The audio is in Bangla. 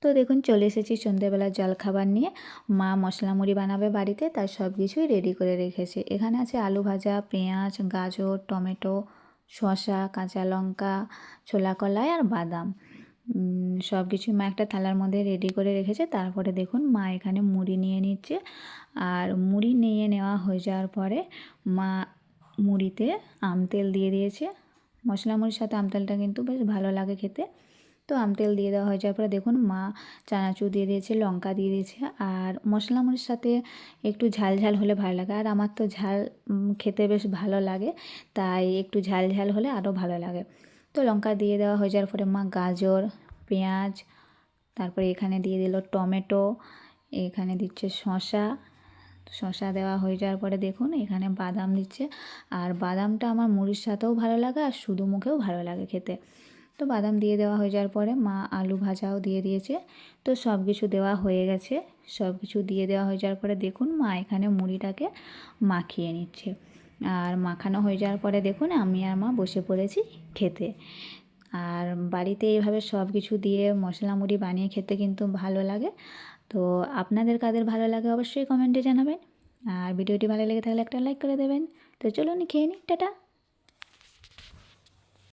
তো দেখুন চলে এসেছি সন্ধ্যেবেলার জলখাবার নিয়ে। মা মশলা মুড়ি বানাবে বাড়িতে, তার সব কিছুই রেডি করে রেখেছে। এখানে আছে আলু ভাজা, পেঁয়াজ, গাজর, টমেটো, শসা, কাঁচা লঙ্কা, ছোলা কলাই আর বাদাম। সব কিছুই মা একটা থালার মধ্যে রেডি করে রেখেছে। তারপরে দেখুন মা এখানে মুড়ি নিয়ে নিচ্ছে। আর মুড়ি নিয়ে নেওয়া হয়ে যাওয়ার পরে মা মুড়িতে আমতেল দিয়ে দিয়েছে। মশলা মুড়ির সাথে আমতেলটা কিন্তু বেশ ভালো লাগে খেতে। তো আমতেল দিয়ে দেওয়া হয়ে যাওয়ার পরে দেখুন মা চানাচুর দিয়ে দিয়েছে, লঙ্কা দিয়ে দিয়েছে। আর মশলা মুড়ির সাথে একটু ঝাল ঝাল হলে ভালো লাগে, আর আমার তো ঝাল খেতে বেশ ভালো লাগে, তাই একটু ঝাল ঝাল হলে আরও ভালো লাগে। তো লঙ্কা দিয়ে দেওয়া হয়ে যাওয়ার পরে মা গাজর, পেঁয়াজ, তারপরে এখানে দিয়ে দিল টমেটো, এখানে দিচ্ছে শসা। শসা দেওয়া হয়ে যাওয়ার পরে দেখুন এখানে বাদাম দিচ্ছে। আর বাদামটা আমার মুড়ির সাথেও ভালো লাগে আর শুধু মুখেও ভালো লাগে খেতে। তো বাদাম দিয়ে দেওয়া হয়ে যাওয়ার পরে মা আলু ভাজাও দিয়ে দিয়েছে। তো সব কিছু দেওয়া হয়ে গেছে। সব কিছু দিয়ে দেওয়া হয়ে যাওয়ার পরে দেখুন মা এখানে মুড়িটাকে মাখিয়ে নিচ্ছে। আর মাখানো হয়ে যাওয়ার পরে দেখুন আমি আর মা বসে পড়েছি খেতে। আর বাড়িতে এইভাবে সব কিছু দিয়ে মশলা মুড়ি বানিয়ে খেতে কিন্তু ভালো লাগে। তো আপনাদের কাদের ভালো লাগে অবশ্যই কমেন্টে জানাবেন। আর ভিডিওটি ভালো লেগে থাকলে একটা লাইক করে দেবেন। তো চলুন খেয়ে নিই, টাটা।